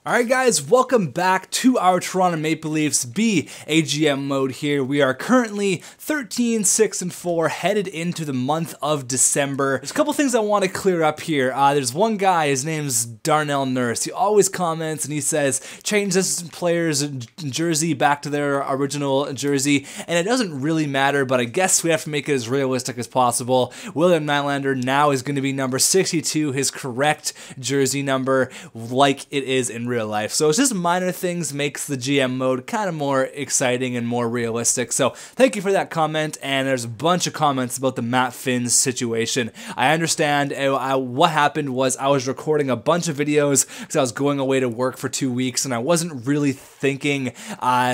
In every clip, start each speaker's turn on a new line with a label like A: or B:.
A: Alright guys, welcome back to our Toronto Maple Leafs BAGM mode here. We are currently 13-6-4 headed into the month of December. There's a couple things I want to clear up here. There's one guy, his name's Darnell Nurse. He always comments and he says, change this player's jersey back to their original jersey, and it doesn't really matter, but I guess we have to make it as realistic as possible. William Nylander now is going to be number 62, his correct jersey number, like it is in real life. So it's just minor things makes the GM mode kind of more exciting and more realistic. So thank you for that comment, and there's a bunch of comments about the Matt Finn's situation. I understand what happened was I was recording a bunch of videos because I was going away to work for 2 weeks and I wasn't really thinking,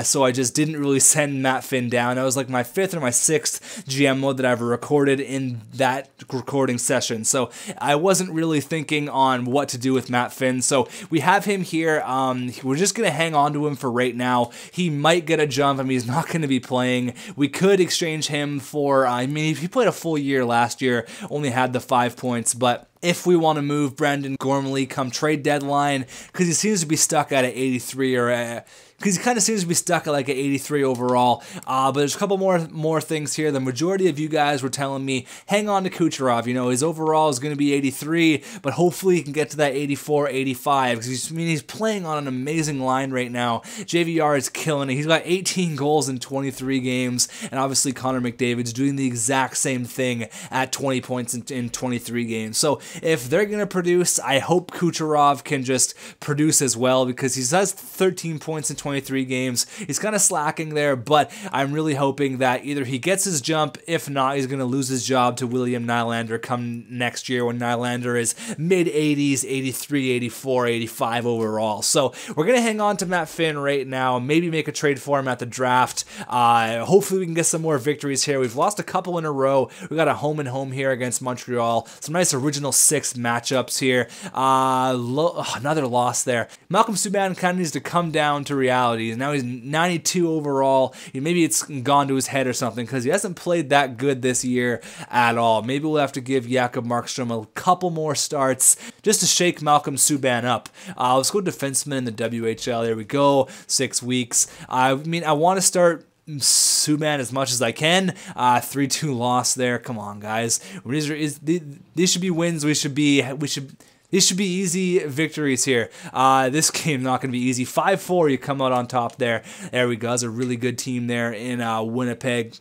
A: so I just didn't really send Matt Finn down. That was like my 5th or my 6th GM mode that I've recorded in that recording session. So I wasn't really thinking on what to do with Matt Finn. So we have him here. We're just going to hang on to him for right now. He might get a jump. I mean, he's not going to be playing. We could exchange him for, I mean, he played a full year last year, only had the 5 points, but if we want to move Brendan Gormley come trade deadline, because he seems to be stuck at an 83 or because he kind of seems to be stuck at like an 83 overall. But there's a couple more things here. The majority of you guys were telling me, hang on to Kucherov. You know, his overall is going to be 83, but hopefully he can get to that 84, 85. Because he's playing on an amazing line right now. JVR is killing it. He's got 18 goals in 23 games, and obviously Connor McDavid's doing the exact same thing at 20 points in 23 games. So if they're going to produce, I hope Kucherov can just produce as well, because he has 13 points in 23 games. He's kind of slacking there, but I'm really hoping that either he gets his jump, if not, he's going to lose his job to William Nylander come next year when Nylander is mid-80s, 83, 84, 85 overall. So we're going to hang on to Matt Finn right now, maybe make a trade for him at the draft. Hopefully we can get some more victories here. We've lost a couple in a row. We got a home and home here against Montreal. Some nice original 6 matchups here. Another loss there. Malcolm Subban kind of needs to come down to reality. Now he's 92 overall. Maybe it's gone to his head or something because he hasn't played that good this year at all. Maybe we'll have to give Jakob Markstrom a couple more starts just to shake Malcolm Subban up. Let's go defenseman in the WHL. There we go. 6 weeks. I mean, I want to start Subban as much as I can. 3-2 loss there. Come on, guys. These should be wins. These should be easy victories here. This game not going to be easy. 5-4, you come out on top there. There we go. It's a really good team there in Winnipeg.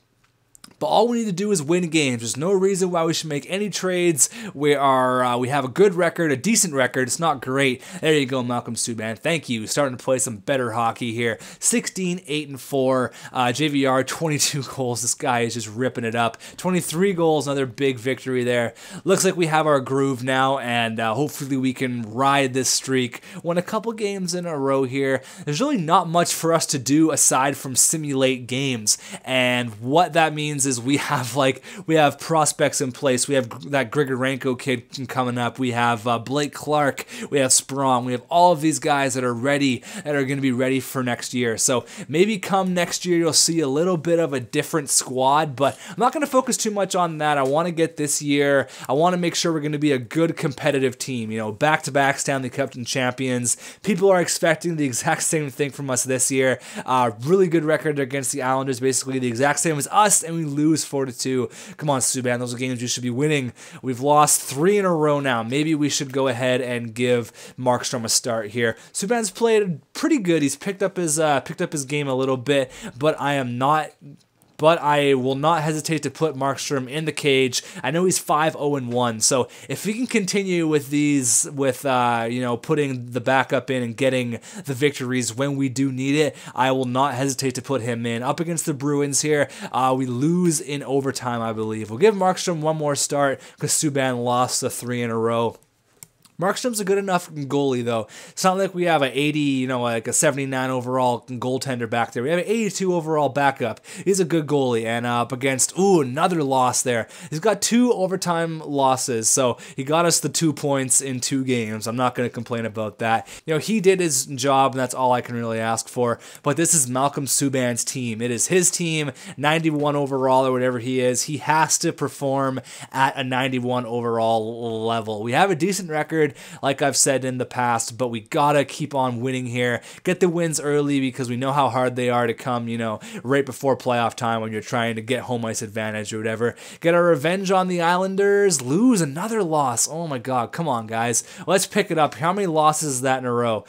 A: But all we need to do is win games. There's no reason why we should make any trades. We have a good record, a decent record. It's not great. There you go, Malcolm Subban. Thank you. Starting to play some better hockey here. 16-8-4. JVR 22 goals. This guy is just ripping it up. 23 goals. Another big victory there. Looks like we have our groove now, and hopefully we can ride this streak. Won a couple games in a row here. There's really not much for us to do aside from simulate games, and what that means is we have prospects in place. We have that Grigorenko kid coming up. We have Blake Clark. We have Sprong. We have all of these guys that are ready, that are going to be ready for next year. So maybe come next year you'll see a little bit of a different squad, but I'm not going to focus too much on that. I want to get this year. I want to make sure we're going to be a good competitive team. You know, back-to-back Stanley Cup champions. People are expecting the exact same thing from us this year. Really good record against the Islanders, basically the exact same as us, and we lose 4-2. Come on, Subban, those are games you should be winning. We've lost 3 in a row now. Maybe we should go ahead and give Markstrom a start here. Subban's played pretty good. He's picked up his game a little bit, but I will not hesitate to put Markstrom in the cage. I know he's 5-0-1, so if he can continue with these, you know, putting the backup in and getting the victories when we do need it, I will not hesitate to put him in. Up against the Bruins here, we lose in overtime, I believe. We'll give Markstrom one more start because Subban lost the 3 in a row. Markstrom's a good enough goalie, though. It's not like we have an 80, you know, like a 79 overall goaltender back there. We have an 82 overall backup. He's a good goalie, and up against, another loss there. He's got 2 overtime losses, so he got us the 2 points in 2 games. I'm not going to complain about that. You know, he did his job, and that's all I can really ask for, but this is Malcolm Subban's team. It is his team, 91 overall or whatever he is. He has to perform at a 91 overall level. We have a decent record. tired, like I've said in the past, but we gotta keep on winning here. Get the wins early because we know how hard they are to come, you know, right before playoff time when you're trying to get home ice advantage or whatever. Get our revenge on the Islanders. Lose another loss. Oh my God, come on, guys. Let's pick it up. How many losses is that in a row?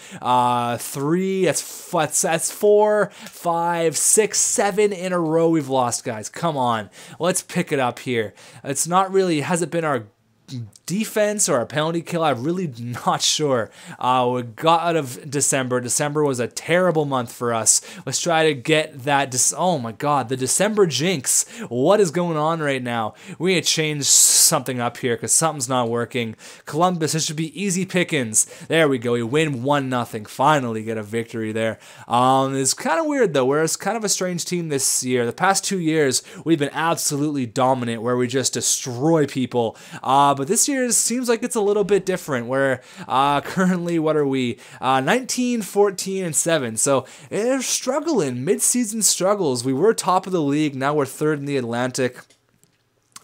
A: 3. That's 4, 5, 6, 7 in a row we've lost, guys. Come on. Let's pick it up here. It's not really, hasn't been our defense or a penalty kill. I'm really not sure. We got out of December. December was a terrible month for us. Let's try to get that. Oh my God, the December jinx. What is going on right now? We need to change something up here because something's not working. Columbus, it should be easy pickings. There we go. We win 1-0. Finally get a victory there. It's kind of weird though. We're kind of a strange team this year. The past 2 years, we've been absolutely dominant where we just destroy people. But this year it seems like it's a little bit different where currently, what are we? 19, 14, and 7. So they're struggling, mid-season struggles. We were top of the league. Now we're third in the Atlantic.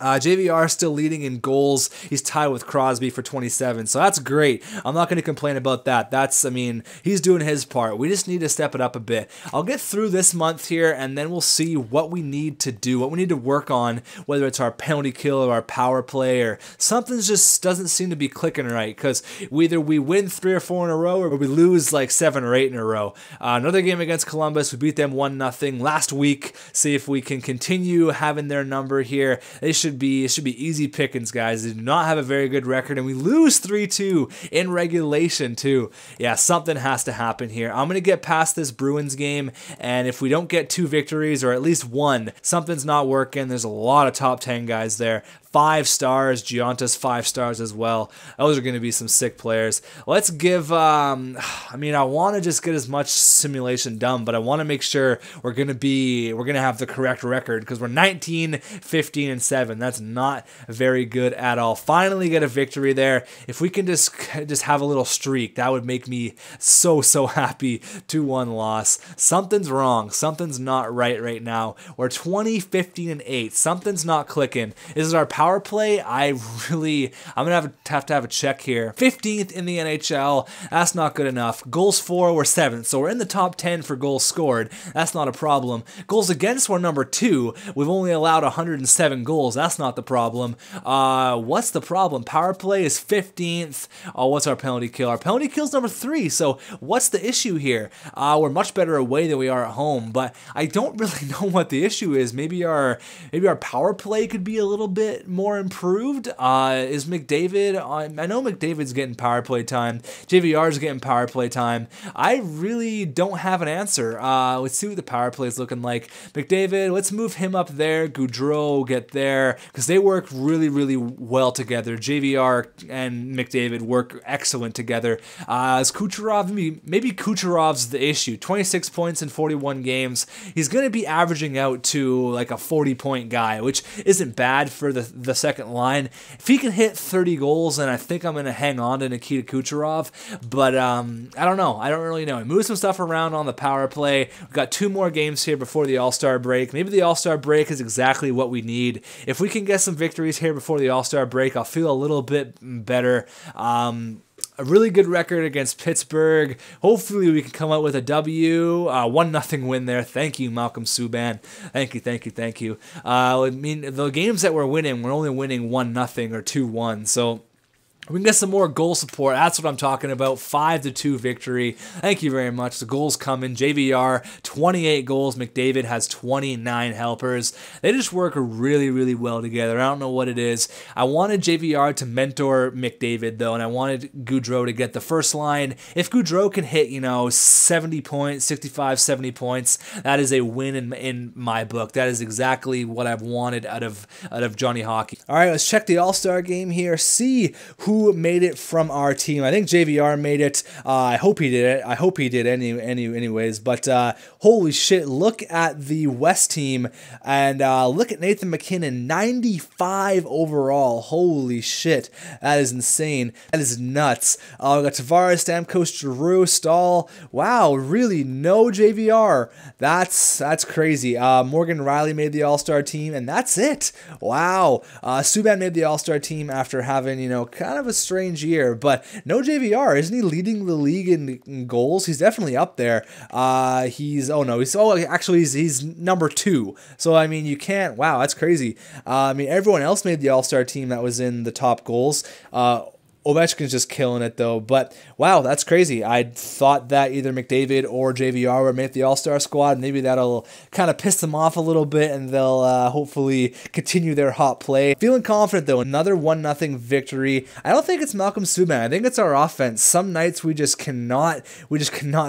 A: JVR still leading in goals. He's tied with Crosby for 27, so that's great. I'm not going to complain about that. I mean, he's doing his part. We just need to step it up a bit. I'll get through this month here, and then we'll see what we need to do, what we need to work on, whether it's our penalty kill or our power play, or something just doesn't seem to be clicking right, because either we win 3 or 4 in a row, or we lose like 7 or 8 in a row. Another game against Columbus, we beat them 1-0 last week. See if we can continue having their number here. It should be easy pickings, guys. They do not have a very good record, and we lose 3-2 in regulation too. Yeah, something has to happen here. I'm gonna get past this Bruins game, and if we don't get 2 victories or at least 1, something's not working. There's a lot of top 10 guys there. 5 stars, Gianta's 5 stars as well. Those are going to be some sick players. Let's give, I mean, I want to just get as much simulation done, but I want to make sure we're going to have the correct record because we're 19, 15, and 7. That's not very good at all. Finally get a victory there. If we can just have a little streak, that would make me so happy. 2-1 loss. Something's wrong. Something's not right now. We're 20, 15, and 8. Something's not clicking. This is our power play. I'm gonna have to have a check here. 15th in the NHL. That's not good enough. Goals for, we're 7th, so we're in the top 10 for goals scored. That's not a problem. Goals against, we're number 2. We've only allowed 107 goals. That's not the problem. What's the problem? Power play is 15th. What's our penalty kill? Our penalty kill's number 3. So what's the issue here? We're much better away than we are at home, but I don't really know what the issue is. Maybe our power play could be a little bit more improved. Is McDavid, I know McDavid's getting power play time. JVR's getting power play time. I really don't have an answer. Let's see what the power play is looking like. McDavid, let's move him up there. Goudreau get there because they work really well together. JVR and McDavid work excellent together. Is Kucherov, maybe Kucherov's the issue. 26 points in 41 games. He's going to be averaging out to like a 40-point guy, which isn't bad for the second line. If he can hit 30 goals, then I think I'm going to hang on to Nikita Kucherov, but I don't know. I don't really know. He moved some stuff around on the power play. We've got 2 more games here before the All-Star break. Maybe the All-Star break is exactly what we need. If we can get some victories here before the All-Star break, I'll feel a little bit better. A really good record against Pittsburgh. Hopefully we can come out with a W. 1-0 win there. Thank you, Malcolm Subban. Thank you. I mean, the games that we're winning, we're only winning 1-0 or 2-1. So we can get some more goal support. That's what I'm talking about. 5-2 victory. Thank you very much. The goals coming. JVR, 28 goals. McDavid has 29 helpers. They just work really well together. I don't know what it is. I wanted JVR to mentor McDavid, though, and I wanted Goudreau to get the first line. If Goudreau can hit, 70 points, 65, 70 points, that is a win in my book. That is exactly what I've wanted out of Johnny Hockey. All right, let's check the All-Star game here. See who made it from our team. I think JVR made it. I hope he did it. I hope he did anyways. But holy shit, look at the West team and look at Nathan McKinnon, 95 overall. Holy shit, that is insane. That is nuts. We got Tavares, Stamkos, Giroux, Stahl. Wow, really no JVR. That's crazy. Morgan Riley made the All-Star team, and that's it. Wow. Subban made the All-Star team after having kind of of a strange year, but no JVR. Isn't he leading the league in goals? He's definitely up there. He's number 2. So, I mean, you can't, wow, that's crazy. I mean, everyone else made the All-Star team that was in the top goals. Ovechkin's just killing it, though. But, wow, that's crazy. I thought that either McDavid or JVR would make the All-Star squad. Maybe that'll kind of piss them off a little bit, and they'll hopefully continue their hot play. Feeling confident, though. Another 1-0 victory. I don't think it's Malcolm Subban. I think it's our offense. Some nights we just cannot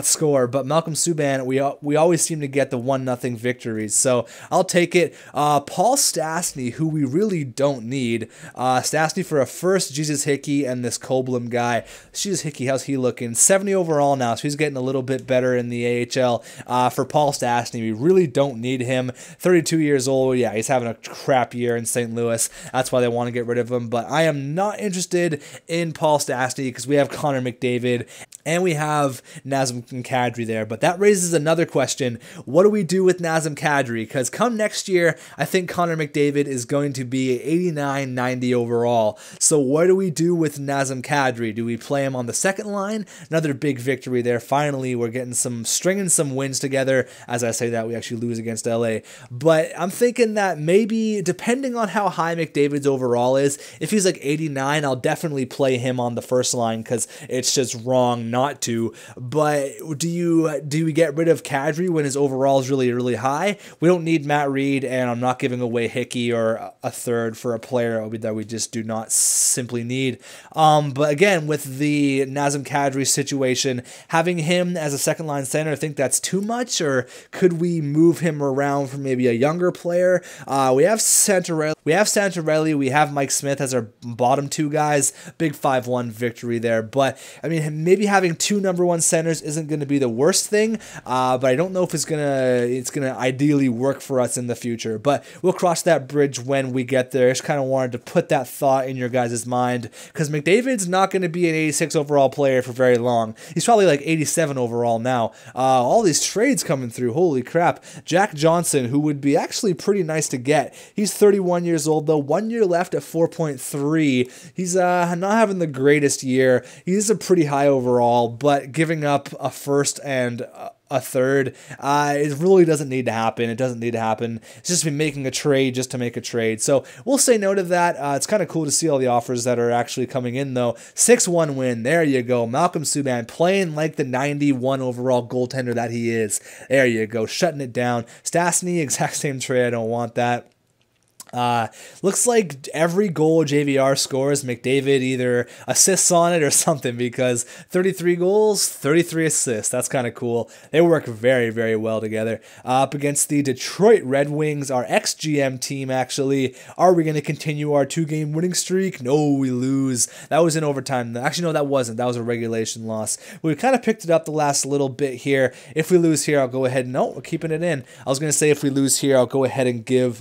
A: score. But Malcolm Subban, we always seem to get the 1-0 victories. So, I'll take it. Paul Stastny, who we really don't need. Stastny for a first, Jesus Hickey, and this Koblem guy. Jesus Hickey, how's he looking? 70 overall now, so he's getting a little bit better in the AHL. For Paul Stastny, we really don't need him. 32 years old, yeah, he's having a crap year in St. Louis. That's why they want to get rid of him, but I am not interested in Paul Stastny because we have Connor McDavid and we have Nazem Kadri there. But that raises another question. What do we do with Nazem Kadri? Because come next year, I think Connor McDavid is going to be 89, 90 overall. So what do we do with Nazem Kadri? Do we play him on the second line? Another big victory there. Finally, we're getting stringing some wins together. As I say that, we actually lose against LA. But I'm thinking that maybe, depending on how high McDavid's overall is, if he's like 89, I'll definitely play him on the first line because it's just wrong not to. But do we get rid of Kadri when his overall is really, really high? We don't need Matt Reed, and I'm not giving away Hickey or a third for a player that we just do not simply need. But again, with the Nazem Kadri situation, having him as a second line center, I think that's too much, or could we move him around for maybe a younger player? We have Santorelli, we have Mike Smith as our bottom 2 guys. Big 5-1 victory there. But I mean, maybe having 2 number 1 centers isn't going to be the worst thing. But I don't know if it's gonna ideally work for us in the future. But we'll cross that bridge when we get there. I just kind of wanted to put that thought in your guys' mind, because McDavid's not going to be an 86 overall player for very long. He's probably like 87 overall now. All these trades coming through, holy crap. Jack Johnson, who would be actually pretty nice to get. He's 31 years old though, 1 year left at 4.3. He's not having the greatest year. He's a pretty high overall, but giving up a first and a third, it really doesn't need to happen. It doesn't need to happen. It's just been making a trade just to make a trade. So we'll say no to that. It's kind of cool to see all the offers that are actually coming in though. 6-1 win. There you go. Malcolm Subban playing like the 91 overall goaltender that he is. There you go. Shutting it down. Stastny, exact same trade. I don't want that. Looks like every goal JVR scores, McDavid either assists on it or something, because 33 goals, 33 assists. That's kind of cool. They work very, very well together. Up against the Detroit Red Wings, our ex-GM team, actually. Are we going to continue our 2-game winning streak? No, we lose. That was in overtime. Actually, no, that wasn't. That was a regulation loss. We kind of picked it up the last little bit here. If we lose here, I'll go ahead. No, we're keeping it in. I was going to say if we lose here, I'll go ahead and give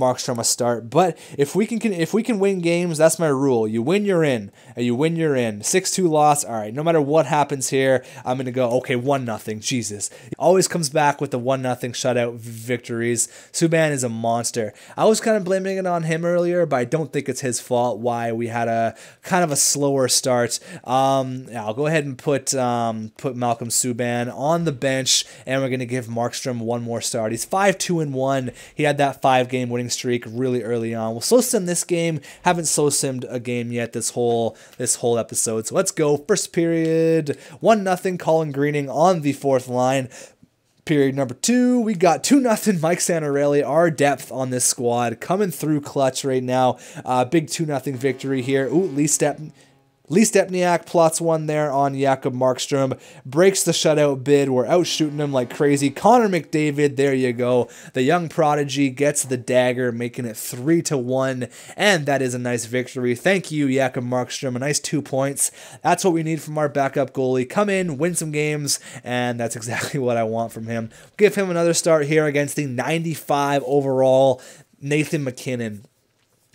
A: Markstrom a start. But if we can win games, that's my rule. You win, you're in. You win, you're in. 6-2 loss. All right, no matter what happens here, I'm going to go, okay, 1-0. Jesus. He always comes back with the 1-0 shutout victories. Subban is a monster. I was kind of blaming it on him earlier, but I don't think it's his fault why we had a kind of a slower start. Yeah, I'll go ahead and put Malcolm Subban on the bench, and we're going to give Markstrom one more start. He's 5-2-1. He had that 5-game winning streak really early on. We'll slow sim this game. Haven't slow simmed a game yet this whole episode. So let's go. First period, 1-0 Colin Greening on the 4th line. Period number 2, we got 2-0 Mike Santorelli. Our depth on this squad coming through clutch right now. Big 2-0 victory here. Ooh, Lee Stepniak plots one there on Jakob Markstrom. Breaks the shutout bid. We're out shooting him like crazy. Connor McDavid, there you go. The young prodigy gets the dagger, making it 3-1. And that is a nice victory. Thank you, Jakob Markstrom. A nice 2 points. That's what we need from our backup goalie. Come in, win some games, and that's exactly what I want from him. Give him another start here against the 95 overall Nathan MacKinnon.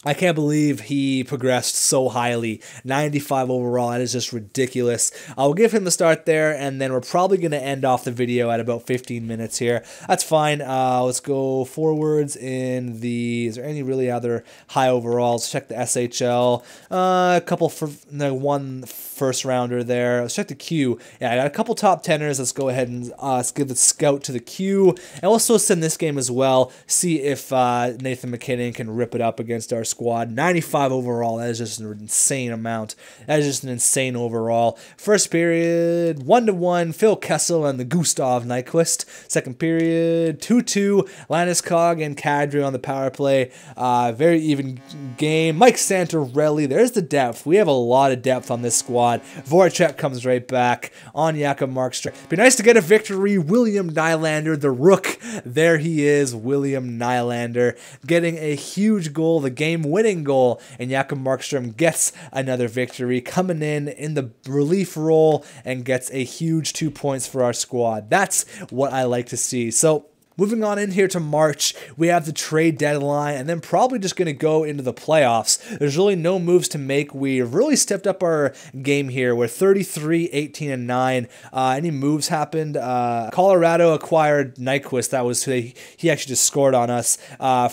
A: I can't believe he progressed so highly. 95 overall, that is just ridiculous. I'll give him the start there, and then we're probably going to end off the video at about 15 minutes here. That's fine. Let's go forwards in the... Is there any really other high overalls? Check the SHL. A couple for one first rounder there. Let's check the Q. Yeah, I got a couple top teners. Let's go ahead and let's give the scout to the Q. And also send this game as well. See if Nathan McKinnon can rip it up against our squad. 95 overall. That is just an insane amount. That is just an insane overall. First period, 1-1. Phil Kessel and the Gustav Nyquist. Second period, 2-2. Landeskog and Kadri on the power play. Very even game. Mike Santorelli. There's the depth. We have a lot of depth on this squad. Voracek comes right back on Jakob Markstrom. Be nice to get a victory. William Nylander, the rook. There he is, William Nylander, getting a huge goal, the game-winning goal, and Jakob Markstrom gets another victory, coming in the relief role and gets a huge 2 points for our squad. That's what I like to see. So, moving on in here to March, we have the trade deadline, and then probably just going to go into the playoffs. There's really no moves to make. We really stepped up our game here. We're 33, 18, and 9. Any moves happened? Colorado acquired Nyquist. That was he actually just scored on us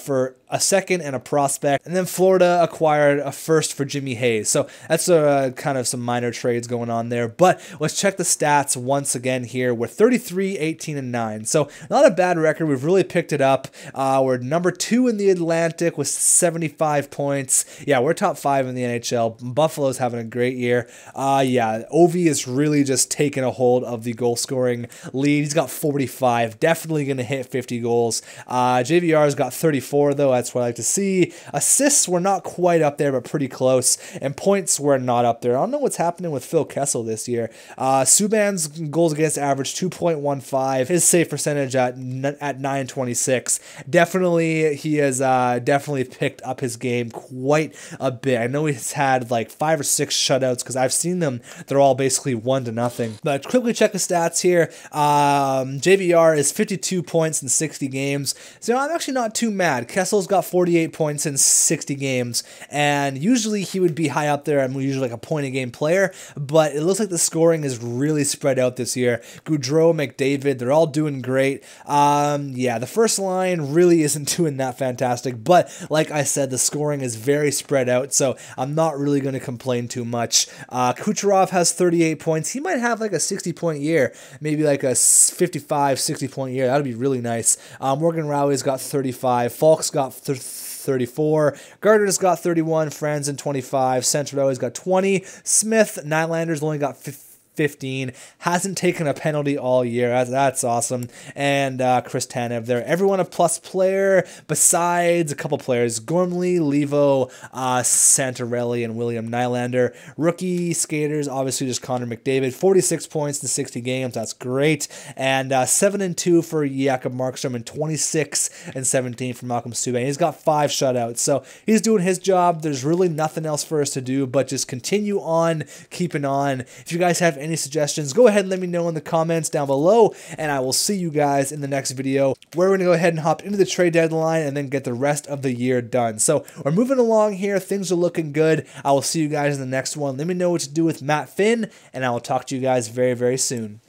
A: for a second and a prospect. And then Florida acquired a first for Jimmy Hayes. So that's kind of some minor trades going on there. But let's check the stats once again here. We're 33, 18, and 9. So not a bad record. We've really picked it up. We're number 2 in the Atlantic with 75 points. Yeah, we're top 5 in the NHL. Buffalo's having a great year. Yeah, Ovi is really just taking a hold of the goal scoring lead. He's got 45. Definitely going to hit 50 goals. JVR's got 34 though. That's what I like to see. Assists were not quite up there, but pretty close. And points were not up there. I don't know what's happening with Phil Kessel this year. Subban's goals against average 2.15. His save percentage at 926. Definitely, he has definitely picked up his game quite a bit. I know he's had like 5 or 6 shutouts because I've seen them. They're all basically 1-0. But quickly check the stats here. JVR is 52 points in 60 games. So I'm actually not too mad. Kessel's got 48 points in 60 games, and usually he would be high up there. I'm usually like a point-a-game player, but it looks like the scoring is really spread out this year. Goudreau, McDavid, they're all doing great. Yeah, the first line really isn't doing that fantastic, but like I said, the scoring is very spread out, so I'm not really going to complain too much. Kucherov has 38 points. He might have like a 60-point year, maybe like a 55, 60-point year. That would be really nice. Morgan Rowley's got 35. Falk's got 34. Gardner's got 31. Franzen 25. Central's got 20. Smith, Nylander's only got 15. Hasn't taken a penalty all year. That's awesome. And Chris Tanev there. Everyone a plus player besides a couple players. Gormley, Levo, Santorelli, and William Nylander. Rookie skaters, obviously just Connor McDavid. 46 points in 60 games. That's great. And 7-2 for Jakob Markstrom and 26-17 for Malcolm Subban. He's got 5 shutouts. So he's doing his job. There's really nothing else for us to do but just continue on keeping on. If you guys have any suggestions, go ahead and let me know in the comments down below, and I will see you guys in the next video where we're going to go ahead and hop into the trade deadline and then get the rest of the year done. So we're moving along here. Things are looking good. I will see you guys in the next one. Let me know what to do with Matt Finn, and I will talk to you guys very, very soon.